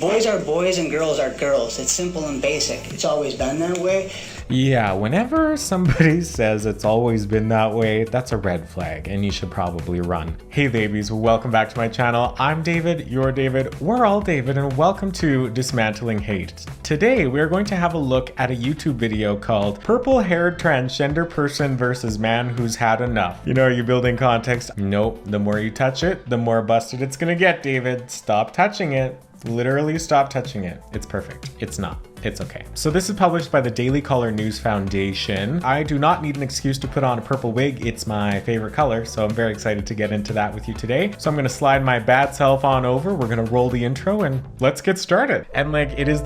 Boys are boys and girls are girls. It's simple and basic. It's always been that way. Yeah, whenever somebody says it's always been that way, that's a red flag and you should probably run. Hey babies, welcome back to my channel. I'm David, you're David, we're all David, and welcome to Dismantling Hate. Today, we're going to have a look at a YouTube video called Purple-Haired Transgender Person versus Man Who's Had Enough. You know, are you building context? Nope, the more you touch it, the more busted it's gonna get, David. Stop touching it. Literally stop touching it. It's perfect. It's not. It's okay. So this is published by the Daily Caller News Foundation. I do not need an excuse to put on a purple wig. It's my favorite color, so I'm very excited to get into that with you today. So I'm gonna slide my bad self on over. We're gonna roll the intro and let's get started. And like, it is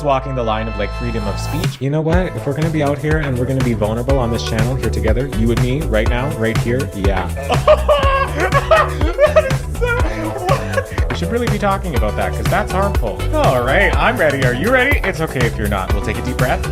walking the line of like freedom of speech. You know what? If we're gonna be out here and we're gonna be vulnerable on this channel here together, you and me, right now, right here, yeah. That is so... We should really be talking about that because that's harmful. All right, I'm ready. Are you ready? It's okay if you're not. We'll take a deep breath.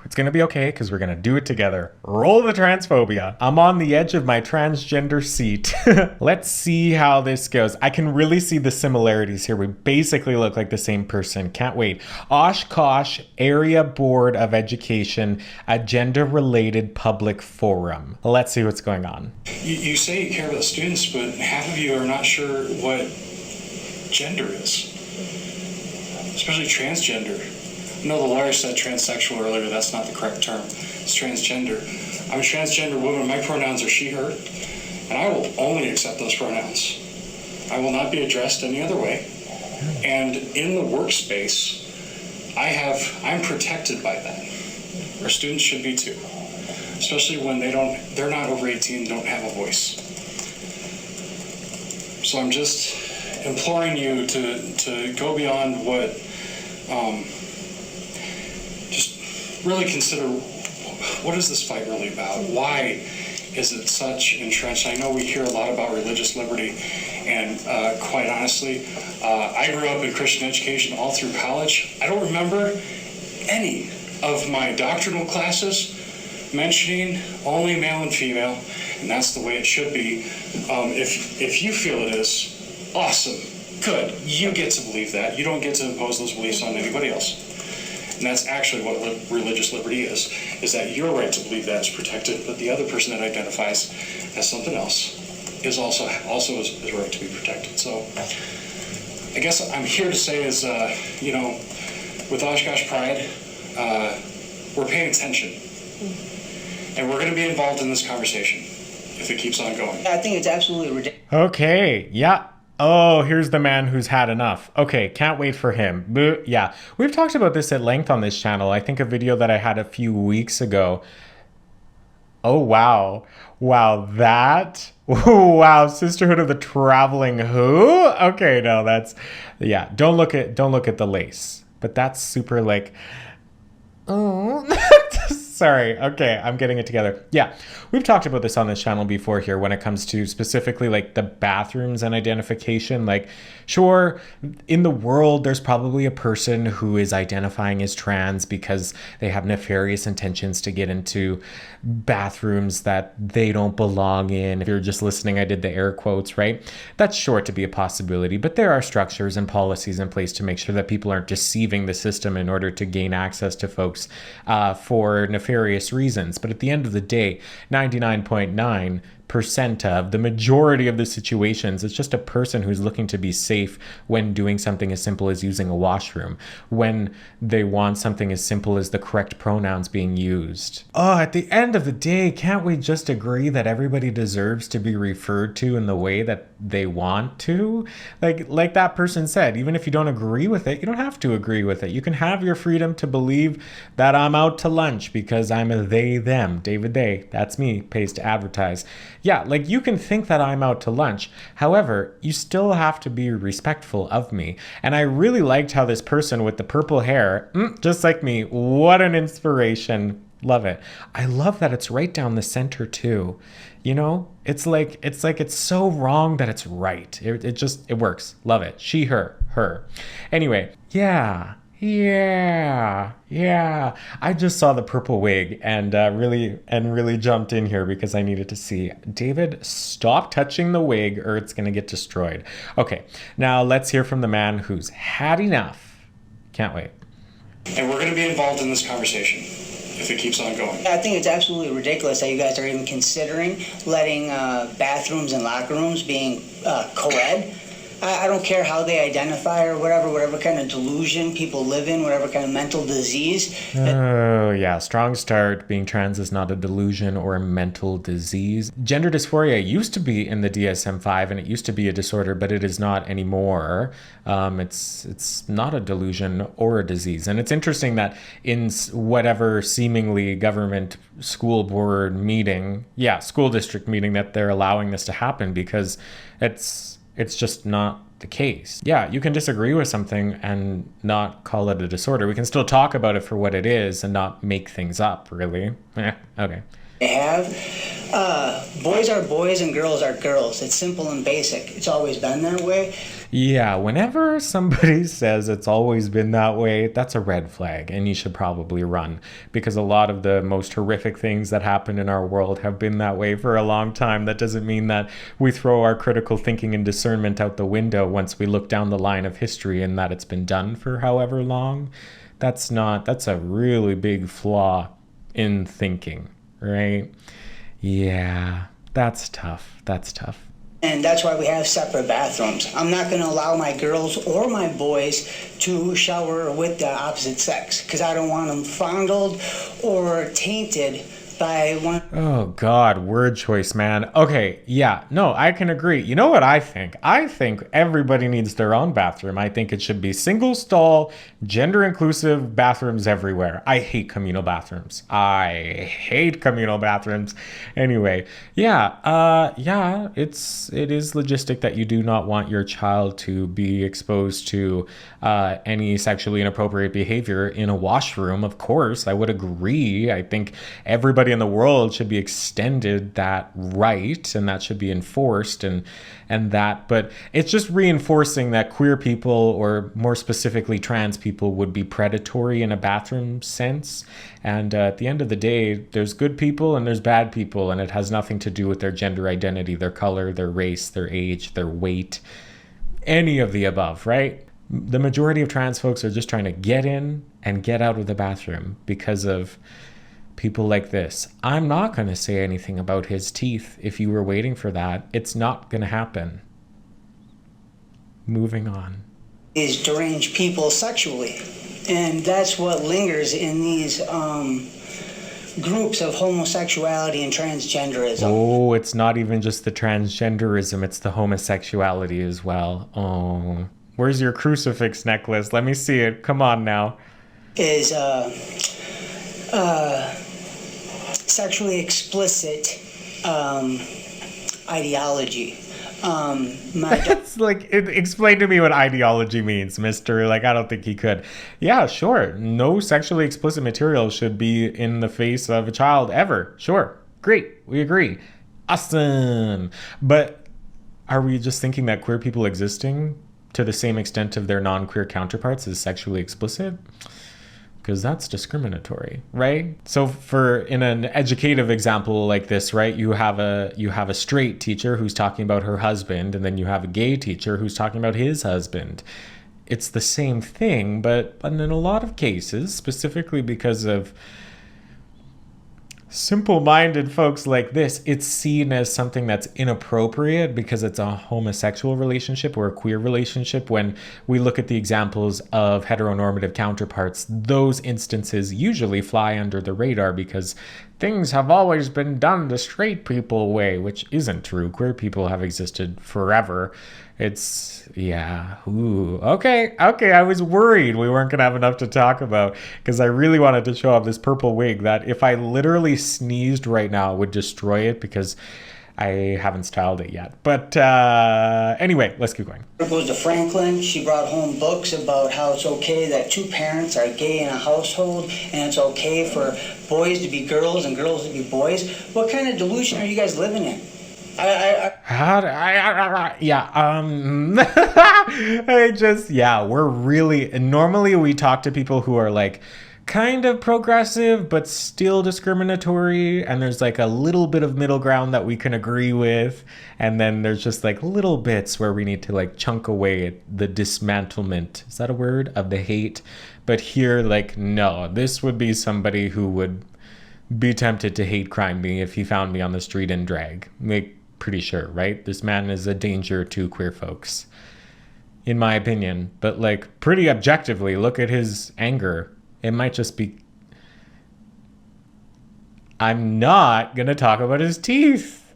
It's gonna be okay because we're gonna do it together. Roll the transphobia. I'm on the edge of my transgender seat. Let's see how this goes. I can really see the similarities here. We basically look like the same person. Can't wait. Oshkosh Area Board of Education, agenda-related public forum. Let's see what's going on. You say you care about students, but half of you are not sure what gender is, especially transgender. I know the lawyer said transsexual earlier. That's not the correct term. It's transgender. I'm a transgender woman. My pronouns are she, her, and I will only accept those pronouns. I will not be addressed any other way. And in the workspace, I'm protected by that. Our students should be too, especially when they're not over 18, don't have a voice. So I'm just imploring you to go beyond what, just really consider, what is this fight really about? Why is it such entrenched? I know we hear a lot about religious liberty, and quite honestly, I grew up in Christian education all through college. I don't remember any of my doctrinal classes mentioning only male and female, and that's the way it should be. If you feel it is, awesome, good. You get to believe that. You don't get to impose those beliefs on anybody else. And that's actually what religious liberty is that your right to believe that is protected, but the other person that identifies as something else is also is right to be protected. So I guess I'm here to say is, you know, with Oshkosh Pride, we're paying attention. And we're going to be involved in this conversation if it keeps on going. I think it's absolutely ridiculous. Okay, yeah. Oh, here's the man who's had enough. Okay, can't wait for him. Yeah, we've talked about this at length on this channel. I think a video that I had a few weeks ago. Oh, wow. Wow, that... Wow, Sisterhood of the Traveling Who? Okay, no, that's... Yeah, don't look at the lace. But that's super like... Oh... Sorry. Okay, I'm getting it together. Yeah, we've talked about this on this channel before here when it comes to specifically like the bathrooms and identification. Like, sure, in the world, there's probably a person who is identifying as trans because they have nefarious intentions to get into bathrooms that they don't belong in. If you're just listening, I did the air quotes, right? That's sure to be a possibility, but there are structures and policies in place to make sure that people aren't deceiving the system in order to gain access to folks for nefarious reasons. But at the end of the day, 99.9% of the majority of the situations, it's just a person who's looking to be safe when doing something as simple as using a washroom, when they want something as simple as the correct pronouns being used. Oh, at the end of the day, can't we just agree that everybody deserves to be referred to in the way that they want to? Like that person said, even if you don't agree with it, you don't have to agree with it. You can have your freedom to believe that I'm out to lunch because I'm a they, them. David, they, that's me, pays to advertise. Yeah, like you can think that I'm out to lunch. However, you still have to be respectful of me. And I really liked how this person with the purple hair, just like me, what an inspiration. Love it. I love that it's right down the center too. You know, it's so wrong that it's right. It works. Love it. She, her. Anyway, yeah. Yeah. I just saw the purple wig and really jumped in here because I needed to see. David, stop touching the wig or it's gonna get destroyed. Okay, now let's hear from the man who's had enough. Can't wait. And we're going to be involved in this conversation if it keeps on going. I think it's absolutely ridiculous that you guys are even considering letting bathrooms and locker rooms being co-ed. I don't care how they identify or whatever kind of delusion people live in, whatever kind of mental disease. Oh, yeah. Strong start. Being trans is not a delusion or a mental disease. Gender dysphoria used to be in the DSM-5 and it used to be a disorder, but it is not anymore. It's not a delusion or a disease. And it's interesting that in whatever seemingly government school board meeting, school district meeting, that they're allowing this to happen because it's just not the case. Yeah, you can disagree with something and not call it a disorder. We can still talk about it for what it is and not make things up, really. Okay. They have. Boys are boys and girls are girls. It's simple and basic. It's always been that way. Yeah, whenever somebody says it's always been that way, that's a red flag and you should probably run, because a lot of the most horrific things that happen in our world have been that way for a long time. That doesn't mean that we throw our critical thinking and discernment out the window once we look down the line of history and that it's been done for however long. That's a really big flaw in thinking, right? Yeah, that's tough. And that's why we have separate bathrooms. I'm not going to allow my girls or my boys to shower with the opposite sex because I don't want them fondled or tainted by one. Oh God, word choice, man. Okay, yeah, no, I can agree. You know what I think? I think everybody needs their own bathroom. I think it should be single stall, gender inclusive bathrooms everywhere. I hate communal bathrooms. Anyway, it is logistic that you do not want your child to be exposed to any sexually inappropriate behavior in a washroom. Of course, I would agree. I think everybody in the world should be extended that right, and that should be enforced, and that, but it's just reinforcing that queer people, or more specifically trans people, would be predatory in a bathroom sense. And at the end of the day, there's good people and there's bad people, and it has nothing to do with their gender identity, their color, their race, their age, their weight, any of the above, right? The majority of trans folks are just trying to get in and get out of the bathroom because of people like this. I'm not going to say anything about his teeth. If you were waiting for that, it's not going to happen. Moving on. These deranged people sexually. And that's what lingers in these groups of homosexuality and transgenderism. Oh, it's not even just the transgenderism, it's the homosexuality as well. Oh, where's your crucifix necklace? Let me see it. Come on now. Is sexually explicit ideology. It's like, explain to me what ideology means, mister. Like, I don't think he could. Yeah, sure. No sexually explicit material should be in the face of a child ever. Sure. Great. We agree. Awesome. But are we just thinking that queer people existing to the same extent of their non-queer counterparts is sexually explicit? Because that's discriminatory, right? So in an educative example like this, right, you have a straight teacher who's talking about her husband, and then you have a gay teacher who's talking about his husband. It's the same thing, but in a lot of cases, specifically because of simple-minded folks like this, it's seen as something that's inappropriate because it's a homosexual relationship or a queer relationship. When we look at the examples of heteronormative counterparts, those instances usually fly under the radar because things have always been done the straight people way, which isn't true. Queer people have existed forever. Okay. I was worried we weren't going to have enough to talk about because I really wanted to show off this purple wig that if I literally sneezed right now, it would destroy it because I haven't styled it yet. But anyway, let's keep going. It goes to Franklin. She brought home books about how it's okay that two parents are gay in a household, and it's okay for boys to be girls and girls to be boys. What kind of delusion are you guys living in? We're really, normally we talk to people who are like kind of progressive, but still discriminatory. And there's like a little bit of middle ground that we can agree with. And then there's just like little bits where we need to like chunk away at the dismantlement. Is that a word? Of the hate. But here, like, no, this would be somebody who would be tempted to hate crime me if he found me on the street in drag. Like, pretty sure, right? This man is a danger to queer folks, in my opinion. But like, pretty objectively, look at his anger. It might just be... I'm not gonna talk about his teeth.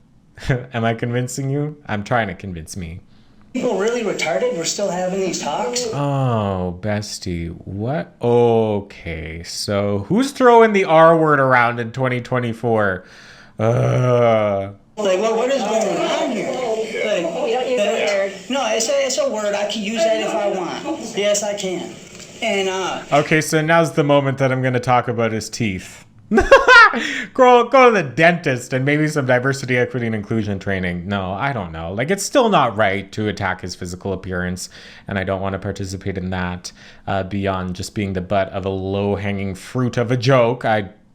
Am I convincing you? I'm trying to convince me. People really retarded? We're still having these talks? Oh, bestie, what? Okay, so who's throwing the R word around in 2024? Like, what is going on here? Like, We don't use that word. no, it's a word. I can use that if I want. Yes, I can. And, Okay, so now's the moment that I'm going to talk about his teeth. Go to the dentist and maybe some diversity, equity, and inclusion training. No, I don't know. Like, it's still not right to attack his physical appearance, and I don't want to participate in that beyond just being the butt of a low-hanging fruit of a joke.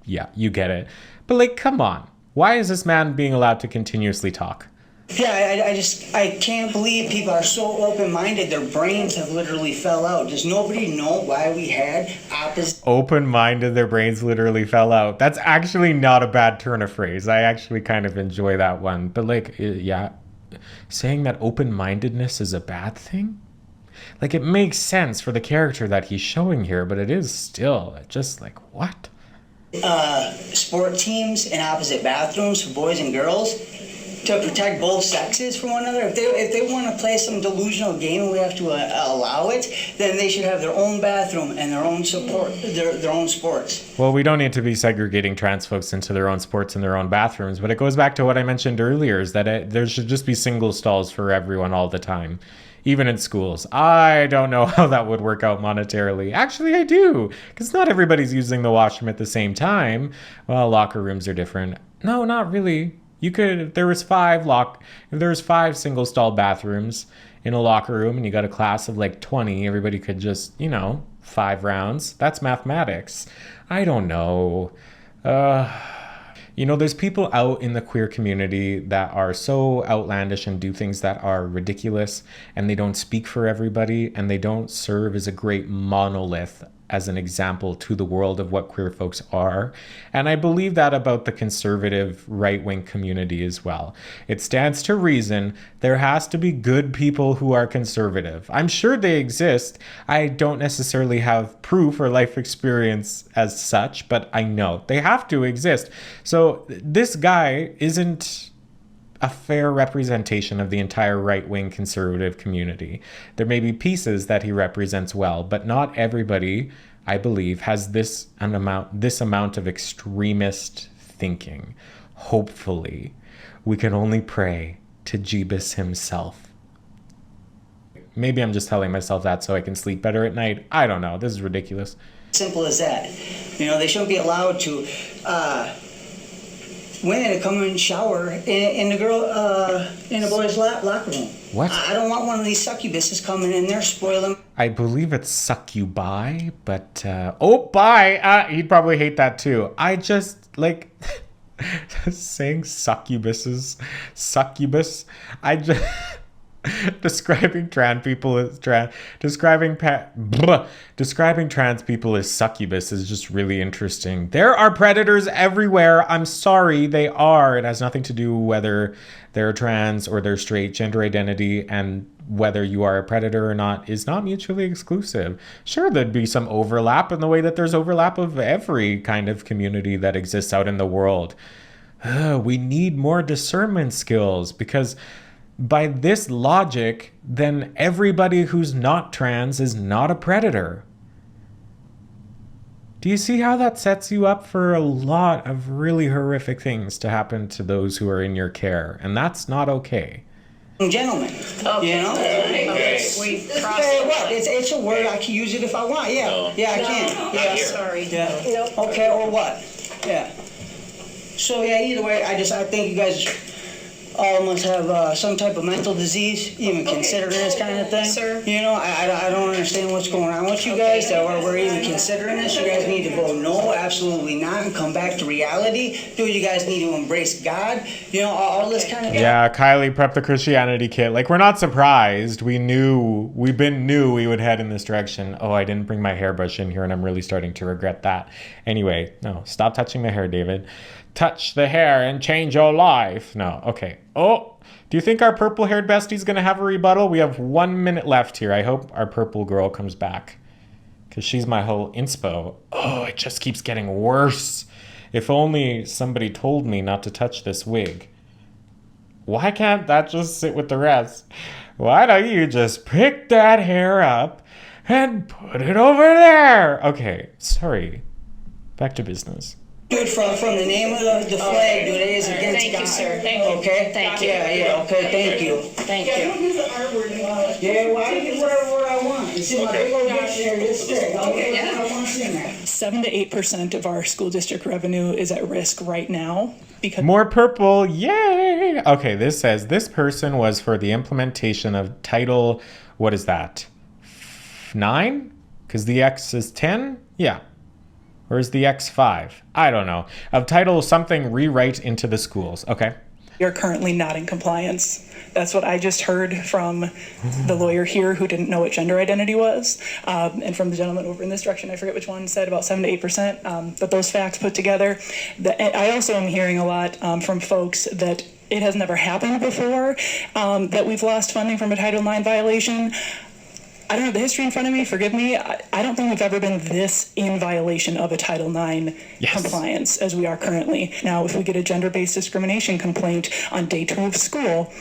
Yeah, you get it. But, like, come on. Why is this man being allowed to continuously talk? yeah, I can't believe people are so open-minded. Their brains have literally fell out. Does nobody know why we had opposite? Open-minded, their brains literally fell out. That's actually not a bad turn of phrase. I actually kind of enjoy that one. But like, yeah, saying that open-mindedness is a bad thing? Like, it makes sense for the character that he's showing here, but it is still just like, what? Sport teams in opposite bathrooms for boys and girls to protect both sexes from one another. If they want to play some delusional game and we have to allow it, then they should have their own bathroom and their own support, their own sports. Well, we don't need to be segregating trans folks into their own sports and their own bathrooms, but it goes back to what I mentioned earlier, is that there should just be single stalls for everyone all the time. Even in schools. I don't know how that would work out monetarily. Actually, I do, because not everybody's using the washroom at the same time. Well, locker rooms are different. No, not really. You could, if there was five single stall bathrooms in a locker room and you got a class of like 20, everybody could just, 5 rounds. That's mathematics. I don't know. There's people out in the queer community that are so outlandish and do things that are ridiculous, and they don't speak for everybody, and they don't serve as a great monolith as an example to the world of what queer folks are. And I believe that about the conservative right-wing community as well. It stands to reason there has to be good people who are conservative. I'm sure they exist. I don't necessarily have proof or life experience as such, but I know they have to exist. So this guy isn't a fair representation of the entire right-wing conservative community. There may be pieces that he represents well, but not everybody, I believe, has this amount of extremist thinking. Hopefully, we can only pray to Jeebus himself. Maybe I'm just telling myself that so I can sleep better at night. I don't know. This is ridiculous. Simple as that. They shouldn't be allowed to women to come and shower in the boys' locker room. What? I don't want one of these succubuses coming in there spoiling. I believe it's succubi, but bi. He'd probably hate that too. I just like saying succubus. I just describing trans people as describing trans people as succubus is just really interesting. There are predators everywhere. I'm sorry, they are. It has nothing to do whether they're trans or their straight. Gender identity and whether you are a predator or not is not mutually exclusive. Sure, there'd be some overlap in the way that there's overlap of every kind of community that exists out in the world. We need more discernment skills, because by this logic, then everybody who's not trans is not a predator. Do you see how that sets you up for a lot of really horrific things to happen to those who are in your care? And that's not okay. Gentlemen, Okay. We crossed Hey, the what? line. It's a word. I can use it if I want. Yeah, No. yeah, I can. Yeah, Sorry. yeah. Nope. Okay, or what? Yeah. So yeah, either way, I think you guys all must have some type of mental disease, even considering this kind of thing. Sir. You know, I don't understand what's going on with you guys that we're even considering this. You guys need to vote no, absolutely not, and come back to reality. Dude, you guys need to embrace God. You know, all this kind of Yeah, Kylie, prep the Christianity kit. Like, we're not surprised. We knew we would head in this direction. Oh, I didn't bring my hairbrush in here, and I'm really starting to regret that. Anyway, no, stop touching the hair, David. Touch the hair and change your life. No, okay. Oh, do you think our purple-haired bestie's gonna have a rebuttal? We have 1 minute left here. I hope our purple girl comes back, because she's my whole inspo. Oh, it just keeps getting worse. If only somebody told me not to touch this wig. Why can't that just sit with the rest? Why don't you just pick that hair up and put it over there? Okay, sorry. Back to business. Dude, from the name of the flag, dude, it is against Thank God. you, sir. Thank you. Okay? Thank you. Yeah, okay, thank you. Thank you. Yeah, well, I can use whatever word I want. You see my big old dictionary this thick. I'll get whatever I want to see in there. 7 to 8% of our school district revenue is at risk right now because More purple, yay! Okay, this says this person was for the implementation of Title, what is that? 9? Because the X is 10? Yeah. Or is the X 5? I don't know. Of Title something rewrite into the schools. Okay. we are currently not in compliance. That's what I just heard from the lawyer here who didn't know what gender identity was, and from the gentleman over in this direction, I forget which one, said about 7 to 8%. But those facts put together, I also am hearing a lot from folks that it has never happened before, that we've lost funding from a Title IX violation. I don't have the history in front of me, forgive me. I don't think we've ever been this in violation of a Title IX compliance as we are currently. Now, if we get a gender-based discrimination complaint on day 2 of school,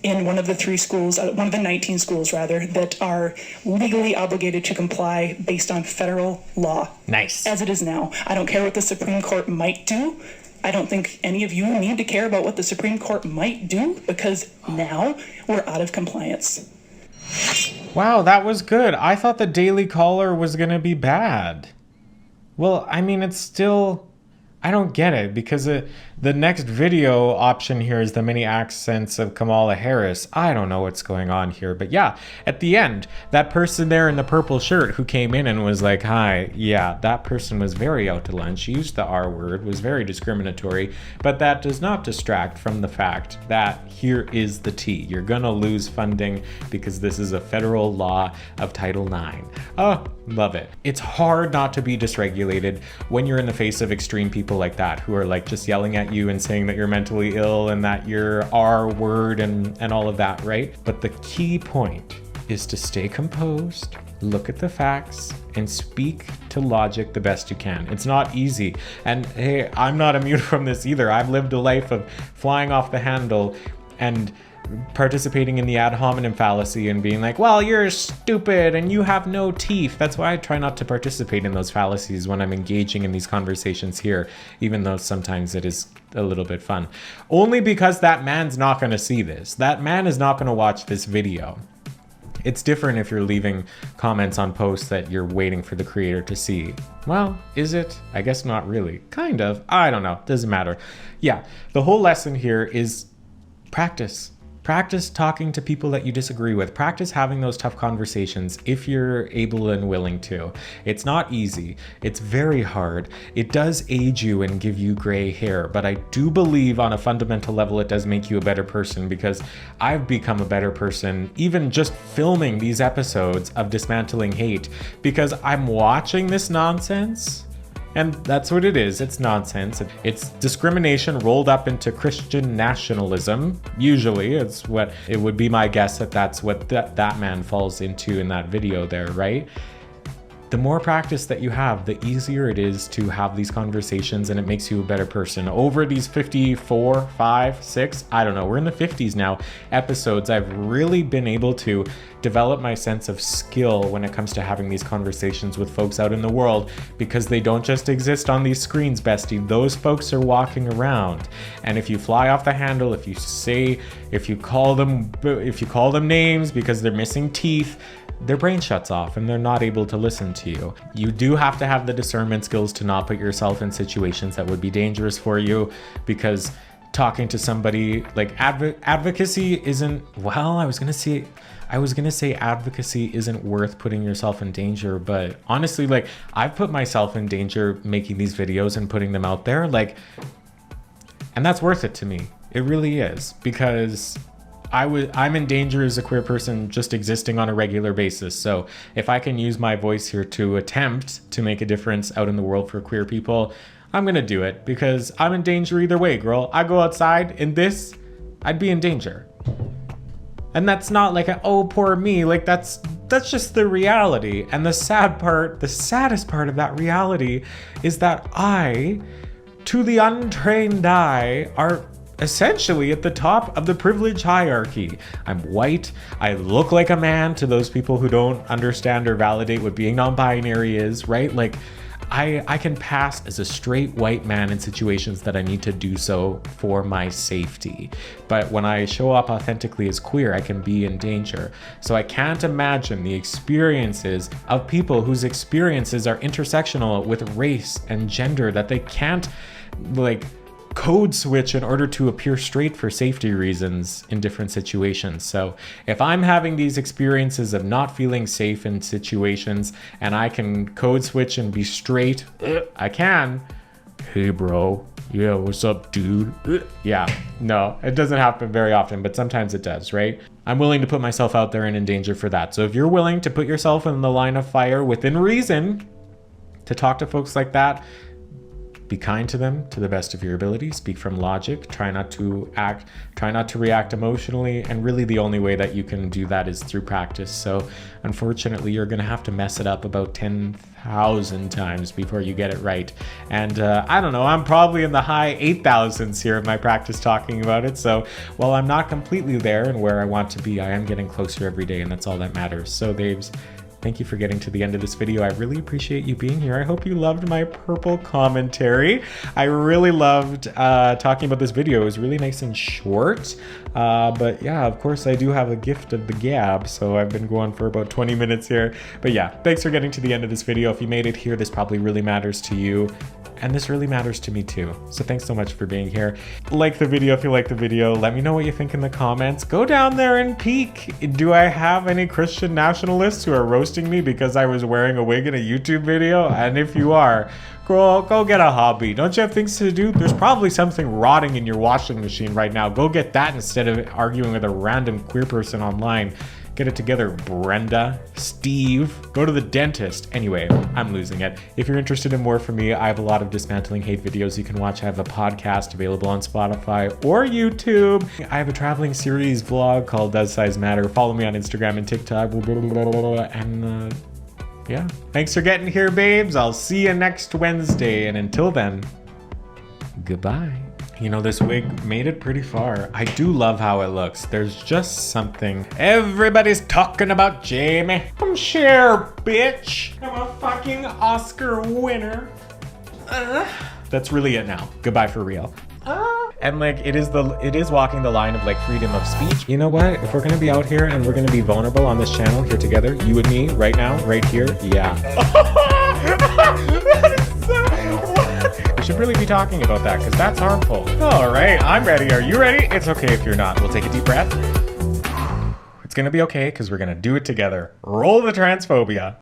in one of the 3 schools, one of the 19 schools rather, that are legally obligated to comply based on federal law. Nice. As it is now. I don't care what the Supreme Court might do. I don't think any of you need to care about what the Supreme Court might do, because now we're out of compliance. Wow, that was good. I thought the Daily Caller was going to be bad. Well, I mean, it's still... I don't get it, because the next video option here is the many accents of Kamala Harris. I don't know what's going on here. But yeah, at the end, that person there in the purple shirt who came in and was like, hi, yeah, that person was very out to lunch, used the R word, was very discriminatory. But that does not distract from the fact that here is the T. You're gonna lose funding because this is a federal law of Title IX. Oh, love it. It's hard not to be dysregulated when you're in the face of extreme people like that who are like just yelling at you and saying that you're mentally ill and that you're R word and all of that, right? But the key point is to stay composed, look at the facts, and speak to logic the best you can. It's not easy. And hey, I'm not immune from this either. I've lived a life of flying off the handle and participating in the ad hominem fallacy and being like, well, you're stupid and you have no teeth. That's why I try not to participate in those fallacies when I'm engaging in these conversations here, even though sometimes it is a little bit fun. Only because that man's not going to see this. That man is not going to watch this video. It's different if you're leaving comments on posts that you're waiting for the creator to see. Well, is it? I guess not really. Kind of. I don't know. Doesn't matter. Yeah, the whole lesson here is practice. Practice talking to people that you disagree with. Practice having those tough conversations if you're able and willing to. It's not easy. It's very hard. It does age you and give you gray hair, but I do believe on a fundamental level it does make you a better person, because I've become a better person even just filming these episodes of Dismantling Hate, because I'm watching this nonsense. And that's what it is. It's nonsense. It's discrimination rolled up into Christian nationalism. Usually, it's what it would be my guess that that's what that man falls into in that video there, right? The more practice that you have, the easier it is to have these conversations, and it makes you a better person. Over these 54, 5, 6, I don't know, we're in the 50s now, episodes, I've really been able to develop my sense of skill when it comes to having these conversations with folks out in the world, because they don't just exist on these screens, bestie. Those folks are walking around. And if you fly off the handle, if you call them names because they're missing teeth, their brain shuts off and they're not able to listen to you. You do have to have the discernment skills to not put yourself in situations that would be dangerous for you, because talking to somebody. Like advocacy isn't, well, I was gonna say advocacy isn't worth putting yourself in danger, but honestly, like, I've put myself in danger making these videos and putting them out there, like, and that's worth it to me. It really is, because I'm in danger as a queer person just existing on a regular basis. So if I can use my voice here to attempt to make a difference out in the world for queer people, I'm gonna do it, because I'm in danger either way, girl. I go outside in this, I'd be in danger. And that's not like oh, poor me. Like that's just the reality. And the saddest part of that reality is that I, to the untrained eye, are essentially at the top of the privilege hierarchy. I'm white. I look like a man to those people who don't understand or validate what being non-binary is, right? Like, I can pass as a straight white man in situations that I need to do so for my safety. But when I show up authentically as queer, I can be in danger. So I can't imagine the experiences of people whose experiences are intersectional with race and gender, that they can't, like, code switch in order to appear straight for safety reasons in different situations. So if I'm having these experiences of not feeling safe in situations and I can code switch and be straight, I can. Hey bro, yeah, what's up dude? Yeah, no, it doesn't happen very often, but sometimes it does, right? I'm willing to put myself out there and in danger for that. So if you're willing to put yourself in the line of fire within reason to talk to folks like that, be kind to them to the best of your ability. Speak from logic. Try not to react emotionally. And really the only way that you can do that is through practice. So unfortunately, you're going to have to mess it up about 10,000 times before you get it right. And I don't know, I'm probably in the high 8,000s here in my practice talking about it. So while I'm not completely there and where I want to be, I am getting closer every day, and that's all that matters. So babes, thank you for getting to the end of this video. I really appreciate you being here. I hope you loved my purple commentary. I really loved talking about this video. It was really nice and short. But yeah, of course, I do have a gift of the gab, so I've been going for about 20 minutes here. But yeah, thanks for getting to the end of this video. If you made it here, this probably really matters to you. And this really matters to me too. So thanks so much for being here. Like the video if you like the video. Let me know what you think in the comments. Go down there and peek. Do I have any Christian nationalists who are roasting me because I was wearing a wig in a YouTube video? And if you are, girl, go get a hobby. Don't you have things to do? There's probably something rotting in your washing machine right now. Go get that instead of arguing with a random queer person online. Get it together, Brenda. Steve, go to the dentist. Anyway, I'm losing it. If you're interested in more from me, I have a lot of Dismantling Hate videos you can watch. I have a podcast available on Spotify or YouTube. I have a traveling series vlog called Does Size Matter? Follow me on Instagram and TikTok. And yeah, thanks for getting here, babes. I'll see you next Wednesday. And until then, goodbye. You know, this wig made it pretty far. I do love how it looks. There's just something. Everybody's talking about Jamie. Come share, bitch. I'm a fucking Oscar winner. That's really it now. Goodbye for real. And like, it is walking the line of like freedom of speech. You know what? If we're gonna be out here and we're gonna be vulnerable on this channel here together, you and me, right now, right here, yeah. We should really be talking about that, because that's harmful. All right, I'm ready. Are you ready? It's okay if you're not. We'll take a deep breath. It's gonna be okay, because we're gonna do it together. Roll the transphobia.